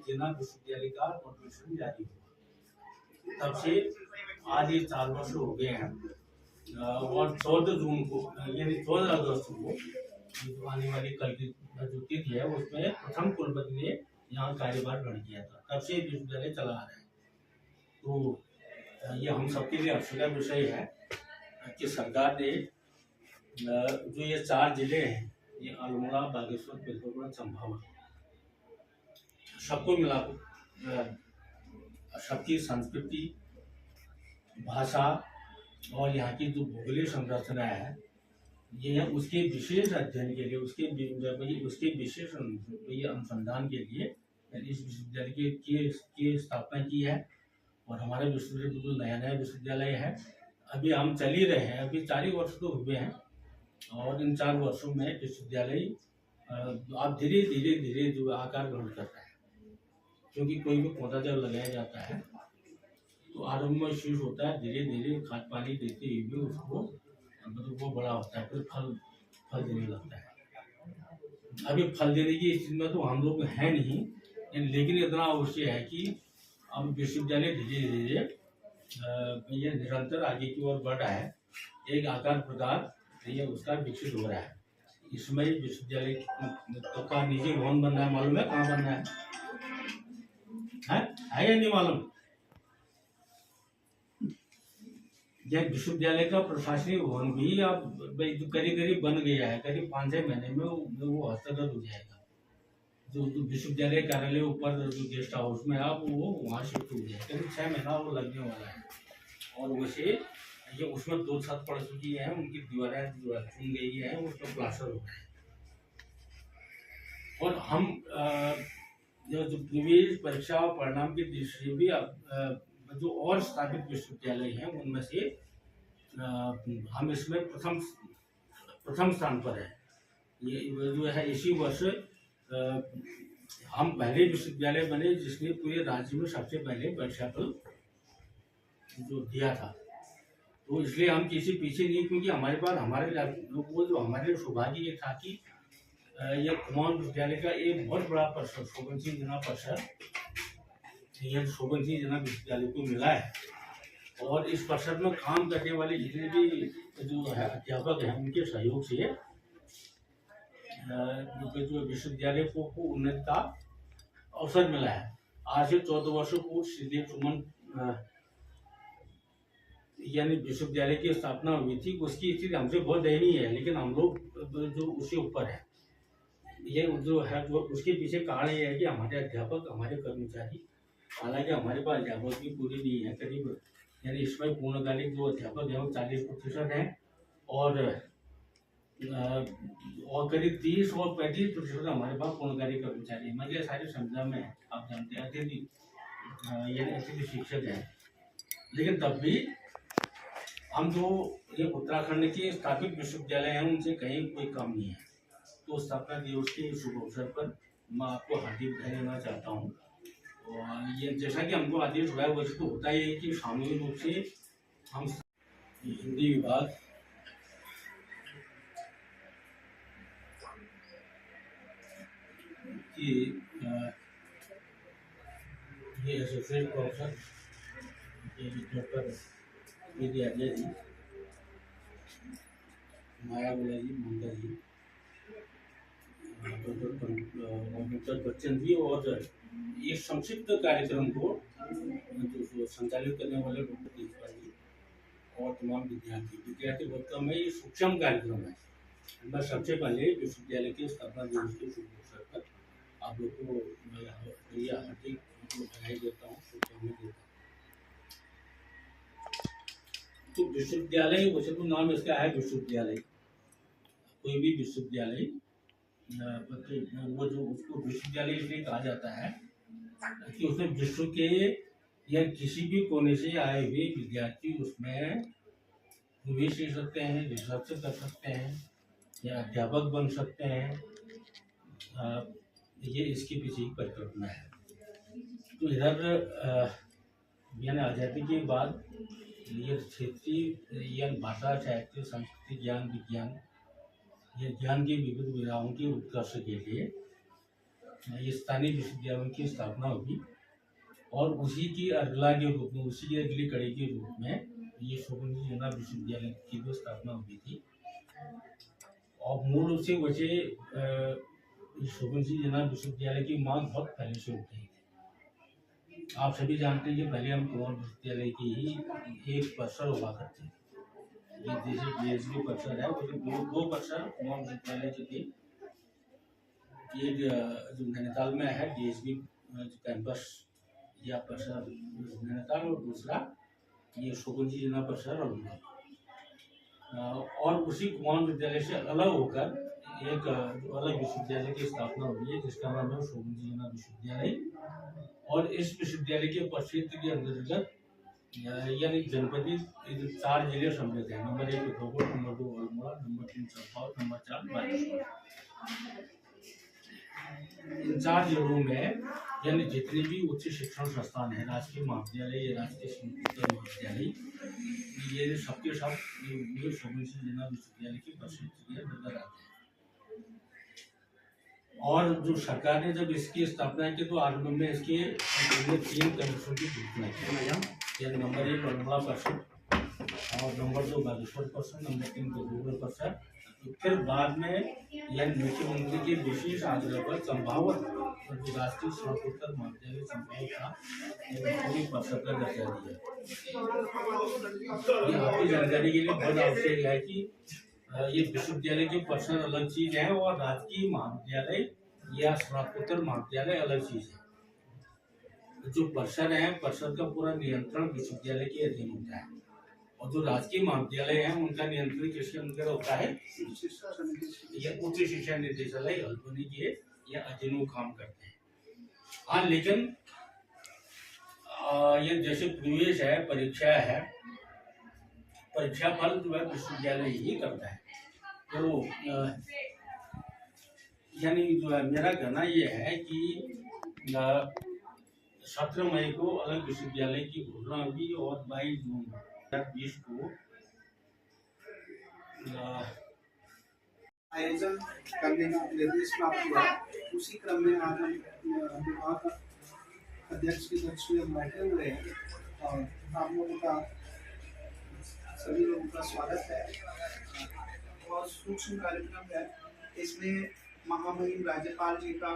जिला विश्वविद्यालय का नोटिफिकेशन जारी हुआ। तब से आज ये 4 वर्ष हो गए हैं और 14 जून को यानी 14 अगस्त को जो आने वाली कल की जो तिथि है उसमें प्रथम कुलपति ने यहाँ कार्यभार ग्रहण किया था। तब से विश्वविद्यालय चला आ रहा है। तो ये हम सबके लिए हर्ष का विषय है कि सरकार ने जो ये 4 जिले हैं, ये अल्मोड़ा, बागेश्वर, चित्रकूट, चंपावत, सबको मिलाकर सबकी संस्कृति, भाषा और यहाँ की जो भौगोलिक संरचना है ये उसके विशेष अध्ययन के लिए, उसके विशेष अनुसंधान के लिए इस विश्वविद्यालय की स्थापना की है। और हमारा विश्वविद्यालय बिल्कुल नया विश्वविद्यालय है। अभी हम चल ही रहे हैं, अभी 4 ही वर्ष तो हुए हैं और इन 4 वर्षों में विश्वविद्यालय अब धीरे धीरे जो आकार ग्रहण करता है, क्योंकि कोई भी पौधा जब लगाया जाता है तो आरंभ में शीश होता है, धीरे धीरे खाद पानी देते हुए भी उसको मतलब वो बड़ा होता है, फिर फल देने लगता है। अभी फल देने की स्थिति में तो हम लोग हैं नहीं, लेकिन इतना अवश्य है कि अब विश्वविद्यालय धीरे धीरे ये निरंतर आगे की ओर बढ़ रहा है। एक आकार प्रकार ये उसका विकसित हो रहा है। इसमें विश्वविद्यालय का निजी भवन बन रहा है, मालूम है कहाँ बन रहा है या नहीं मालूम? यह विश्वविद्यालय का प्रशासनिक भवन भी अब करीब बन गया है। करीब 5-6 महीने में वो हस्तगत हो जाएगा। जो विश्वविद्यालय कार्यालय ऊपर जो गेस्ट हाउस में आप वो वहाँ शिफ्ट हो जाएगा। करीब 6 महीना वो लगने वाला है। और वैसे ये उसमें 2 छत पड़ चुकी है, उनकी दीवारें जो चुन गई है, उसमें प्लास्टर हो गया है। और हम जो प्रवेश परीक्षा और परिणाम की दृष्टि से भी जो और स्थापित विश्वविद्यालय हैं उनमें से हम इसमें प्रथम स्थान पर है। ये जो है इसी वर्ष हम पहले विश्वविद्यालय बने जिसने पूरे राज्य में सबसे पहले परीक्षा फल जो दिया था। तो इसलिए हम किसी पीछे नहीं, क्योंकि हमारे पास हमारे सौभाग्य ये था कि यह कुमाऊं विश्वविद्यालय का एक बहुत बड़ा परिसर शोभन सिंह जना परिसर यह शोभन सिंह जना विश्वविद्यालय को मिला है। और इस परिसर में काम करने वाले जितने भी जो है अध्यापक हैं उनके सहयोग से जो विश्वविद्यालय को उन्नति का अवसर मिला है। आज से 14 वर्षों पूर्व श्रीदेव सुमन यानी विश्वविद्यालय की स्थापना हुई थी। उसकी स्थिति हमसे बहुत दयनीय है, लेकिन हम लोग जो उससे ऊपर है। ये जो है वो उसके पीछे कारण ये है कि हमारे अध्यापक, हमारे कर्मचारी, हालांकि हमारे पास अध्यापक भी पूरी नहीं है, करीब यानी इसमें पूर्णकालिक जो अध्यापक हैं वो 40% हैं और करीब 30 और 35% हमारे पास पूर्णकालिक कर्मचारी। मतलब सारी संख्या में आप जानते हैं अतिथि शिक्षक हैं। लेकिन तब भी हम जो ये उत्तराखंड के स्थापित विश्वविद्यालय हैं उनसे कहीं कोई कम नहीं है। तो स्थापना दिवस के शुभ अवसर पर मैं आपको हार्दिक बधाई देना चाहता हूँ। और ये जैसा कि हमको आदेश हुआ है वैसे तो होता ही है कि सामूहिक रूप से हम हिंदी विभाग की ये एसोसिएट प्रोफेसर डॉक्टर विद्या जी, माया बोला जी, ममता जी, डॉक्टर बच्चन जी और ये संक्षिप्त कार्यक्रम को जो संचालित करने वाले डॉक्टर देशपाल जी और तमाम विद्यार्थी वर्ग में ये सूक्ष्म कार्यक्रम है। मैं सबसे पहले विश्वविद्यालय के स्थापना दिवस के शुभ अवसर पर आप लोग को हार्दिक बधाई देता हूँ, शुभकामनाएं देता हूँ। तो विश्वविद्यालय वैसे तो नाम इसका है विश्वविद्यालय। कोई भी विश्वविद्यालय वो जो उसको विश्वविद्यालय इसलिए कहा जाता है कि उसमें विश्व के या किसी भी कोने से आए हुए विद्यार्थी उसमें प्रवेश ले सकते हैं, रिसर्च कर सकते हैं या अध्यापक बन सकते हैं। ये इसके पीछे ही परिकल्पना है। तो इधर यानी आज़ादी के बाद ये क्षेत्रीय या भाषा, साहित्य, संस्कृति, ज्ञान, विज्ञान, ये ज्ञान की विविध विधाओं की उत्कर्ष के लिए ये स्थानीय विश्वविद्यालयों की स्थापना होगी और उसी की अगला के रूप में, उसी की अगली कड़ी के रूप में ये शोभनजी जिना विश्वविद्यालय की जो स्थापना हुई थी। और मूल रूप से वजह शोभनजी जिना विश्वविद्यालय की मांग बहुत पहले से होती है। आप सभी जानते हैं कि पहले हम कुमाऊं विश्वविद्यालय की ही एक परिसर हुआ करते थे। ये जैसे डीएसबी परिसर है, वो दो परिसर कुमाऊं विश्वविद्यालय के थे। एक जो नैनीताल में है डीएसबी कैंपस या परिसर नैनीताल, और दूसरा ये शोभनजी जिना परिसर और उसी कुमाऊं विद्यालय से अलग होकर एक जो अलग विश्वविद्यालय की स्थापना हुई है, जिसका नाम है शोभनजी जिना विश्वविद्यालय। और इस विश्वविद्यालय के प्रक्षेत्र के अंतर्गत यानी जनपदी 4 जिले सम्मिलित है। Number 1 Pithoragarh, number 2 Almora, number 3 Champawat, number 4 Bageshwar. इन 4 जिलों में यानी जितने भी उच्च शिक्षण संस्थान है, राजकीय महाविद्यालय या राजकीय स्नातकोत्तर महाविद्यालय, ये सबके सब शोभनजी जिना विश्वविद्यालय के प्रक्षेत्र के अंतर्गत आते हैं। और जो सरकार ने जब इसकी स्थापना की तो आरंभ में इसके 3 कमीशन की घोषणा की। नंबर 1 अल्मोड़ा परिषद, और नंबर 2 बागेश्वर परिषद, नंबर 3 पिथौरागढ़ परिषद। फिर बाद में यह मुख्यमंत्री के विशेष आग्रह पर चंपावत जो राष्ट्रीय स्नातकोत्तर महाविद्यालय चंपावत था, पूरी परिषद का दर्जा दिया। ये आपकी जानकारी के लिए बहुत आवश्यक है कि ये विश्वविद्यालय के परिसर अलग चीज है और राजकीय महाविद्यालय या स्नातकोत्तर महाविद्यालय अलग चीज है। जो परिसर है, परिसर का पूरा नियंत्रण विश्वविद्यालय के अधीन होता है, और जो राजकीय महाविद्यालय है उनका नियंत्रण किसके अंदर होता है? या उच्च शिक्षा निदेशालय हल्द्वानी के या अधीन काम करते हैं। हाँ, लेकिन ये जैसे प्रवेश है, परीक्षा है, परीक्षा फल जो है विश्वविद्यालय ही करता है। तो यानी जो है मेरा कहना ये है कि 17 मई को अलग विश्वविद्यालय की घोषणा हुई और 22 जून 2020 को आयोजन करने का निर्देश प्राप्त हुआ। उसी क्रम में आज हम विभाग अध्यक्ष के कक्ष में बैठे हुए हैं और आप लोगों का, सभी लोगों का स्वागत है। बहुत सूक्ष्म कार्यक्रम है, इसमें महामहिम राज्यपाल जी का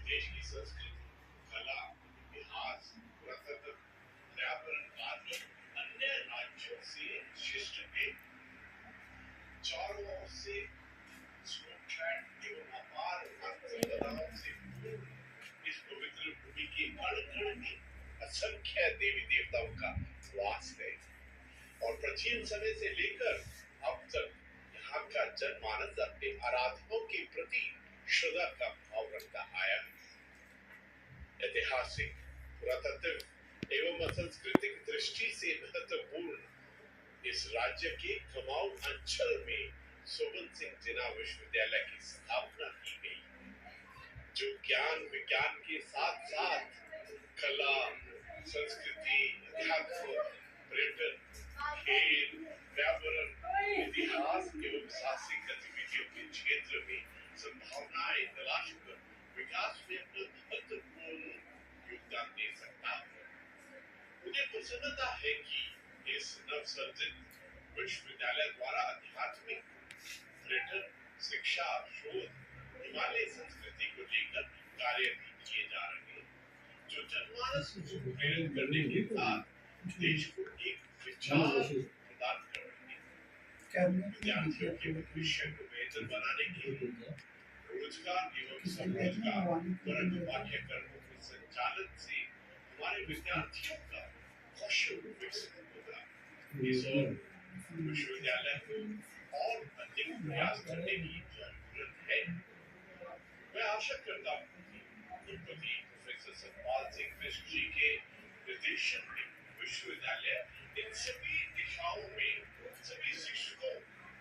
देश की संस्कृति, कला, इतिहास, पुरातत्व, पर्यावरण आदि अन्य राज्यों से शिष्ट के चारों ओर से एवं अपार संपदाओं से इस पवित्र भूमि के कण-कण में असंख्य देवी देवताओं का वास है और प्राचीन समय से लेकर अब तक यहाँ का जनमानस अपने आराधकों के प्रति श्रद्धा का भाव रखता आया है। ऐतिहासिक, पुरातत्व एवं सांस्कृतिक दृष्टि से महत्वपूर्ण इस राज्य के कुमाऊं अंचल में शोभनसिंह जिना विश्वविद्यालय की स्थापना की गई, जो ज्ञान विज्ञान के साथ साथ कला, संस्कृति, अध्यात्म, पर्यटन, खेल, पर्यावरण, इतिहास एवं साहसिक गतिविधियों के क्षेत्र में संभावनाएं तलाश कर विकास में अपना महत्वपूर्ण योगदान दे सकता है। मुझे प्रसन्नता है कि इस नवसर्जित विश्वविद्यालय द्वारा आध्यात्मिक, पर्यटन, शिक्षा, शोध, हिमालय संस्कृति को लेकर कार्य भी किए जा रहे हैं, जो जनमानस को प्रेरित करने के साथ देश को एक विचार प्रदान कर रहे हैं। विद्यार्थियों के भविष्य को बेहतर बनाने के लिए रोजगार एवं स्वरोजगार परंतु पाठ्यक्रमों के संचालन से हमारे विद्यार्थियों का कौशल विकसित होगा। इस ओर विश्वविद्यालय को और अधिक प्रयास करने की जरूरत है। मैं आशा करता हूँ कि कुलपति प्रोफेसर सतपाल सिंह मिश्र जी के निर्देशन में विश्वविद्यालय इन सभी दिशाओं में सभी शिक्षकों,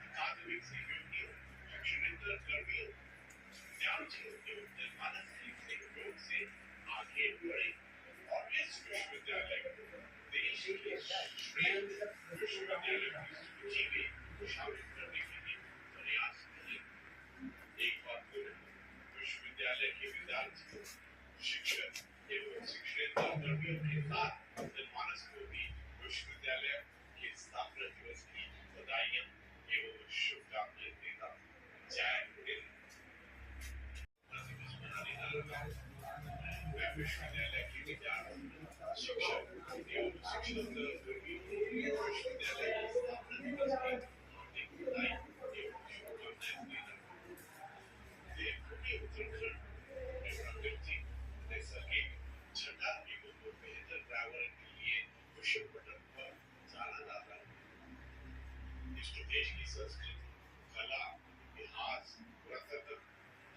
अकादमिक सहयोगियों, शिक्षणेतर कर्मियों, विद्यार्थियों एवं जनमानस की सहयोग से आगे बढ़े और इस विश्वविद्यालय को देश के श्रेष्ठ विश्वविद्यालय की सूची में शामिल करने के लिए प्रयास करें। एक बार फिर विश्वविद्यालय के विद्यार्थियों, शिक्षक एवं शिक्षणेतर कर्मियों के साथ जनमानस को भी विश्वविद्यालय के स्थापना दिवस की बधाइयां एवं शुभकामनाएं देता हूं। जय हिंद। दिवस मनाने जा रहा हूं। मैं विश्वविद्यालय के विद्यार्थी, शिक्षक एवं शिक्षणेतर कर्मियों को विश्वविद्यालय के स्थापना दिवस की हार्दिक बधाई एवं शुभकामनाएं देता हूं। देवभूमि उत्तराखंड में प्रकृति, नैसर्गिक, छटा एवं बेहतर पर्यावरण के लिए विश्व पटल पर जाना जाता है। इस प्रदेश की संस्कृति, कला, इतिहास, पुरातत्व,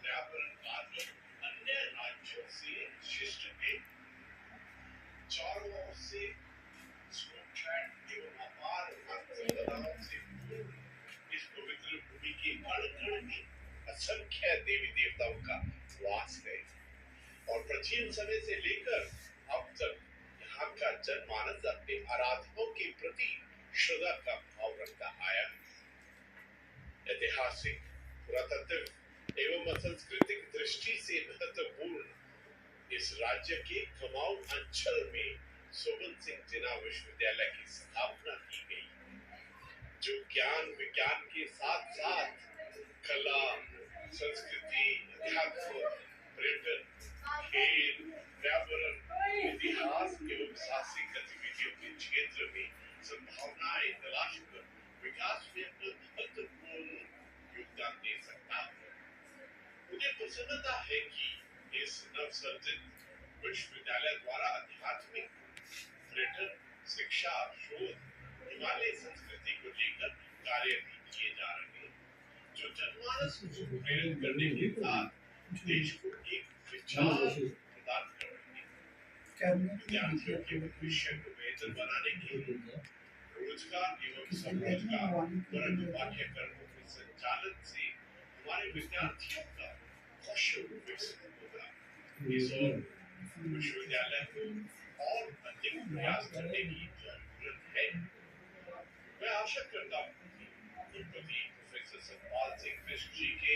पर्यावरण आदि अन्य राज्यों से शिष्ट है। चारों ओर से स्नोट्रैक एवं अपार वन संपदाओं से पूर्ण इस पवित्र भूमि के कण कण में असंख्य देवी देवताओं का वास है और प्राचीन समय से लेकर अब तक यहाँ का जनमानस अपने आराधकों के प्रति श्रद्धा का भाव रखता आया है। ऐतिहासिक, पुरातत्व एवं सांस्कृतिक दृष्टि से महत्वपूर्ण इस राज्य के कुमाऊं अंचल में सोबन सिंह जिना विश्वविद्यालय की स्थापना की गई, जो ज्ञान विज्ञान के साथ साथ कला, संस्कृति, अध्यात्म, पर्यटन, खेल, पर्यावरण, इतिहास एवं साहसिक गतिविधियों के क्षेत्र में संभावनाएं तलाश कर विकास में अपना महत्वपूर्ण योगदान दे सकता है। मुझे प्रसन्नता है कि इस नवसर्जित विश्वविद्यालय द्वारा आध्यात्मिक, पर्यटन, शिक्षा, शोध, हिमालय संस्कृति को लेकर कार्य भी किए जा रहे हैं, जो जनमानस को प्रेरित करने के साथ देश को एक विचार प्रदान कर रहे हैं। विद्यार्थियों के भविष्य को बेहतर बनाने के लिए रोजगार एवं स्वरोजगार वर्ग पाठ्यक्रमों के संचालन से हमारे विद्यार्थियों का कौशल विकसित होगा। इस ओर विश्वविद्यालय को और अधिक प्रयास करने की जरूरत है। मैं आशा करता हूँ कि कुलपति प्रोफेसर सतपाल सिंह मिश्र जी के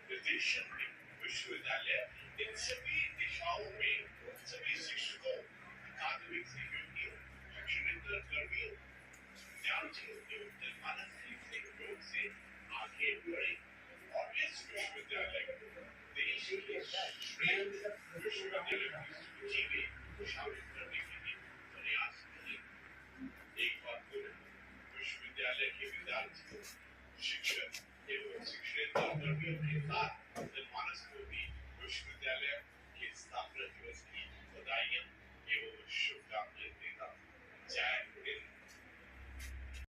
निर्देशन में विश्वविद्यालय इन सभी दिशाओं में सभी शिक्षकों, अकादमिक सहयोगियों, शिक्षणेतर कर्मियों, विद्यार्थियों एवं जनमानस के सहयोग से आगे बढ़े और इस विश्वविद्यालय को देश के श्रेष्ठ विश्वविद्यालय की सूची में शामिल करने के लिए प्रयास करें। एक बार फिर विश्वविद्यालय के विद्यार्थियों, शिक्षक एवं शिक्षणेतर कर्मियों के साथ जनमानस को भी विश्वविद्यालय के स्थापना दिवस की बधाइयां एवं शुभकामनाएं देता हूं। जय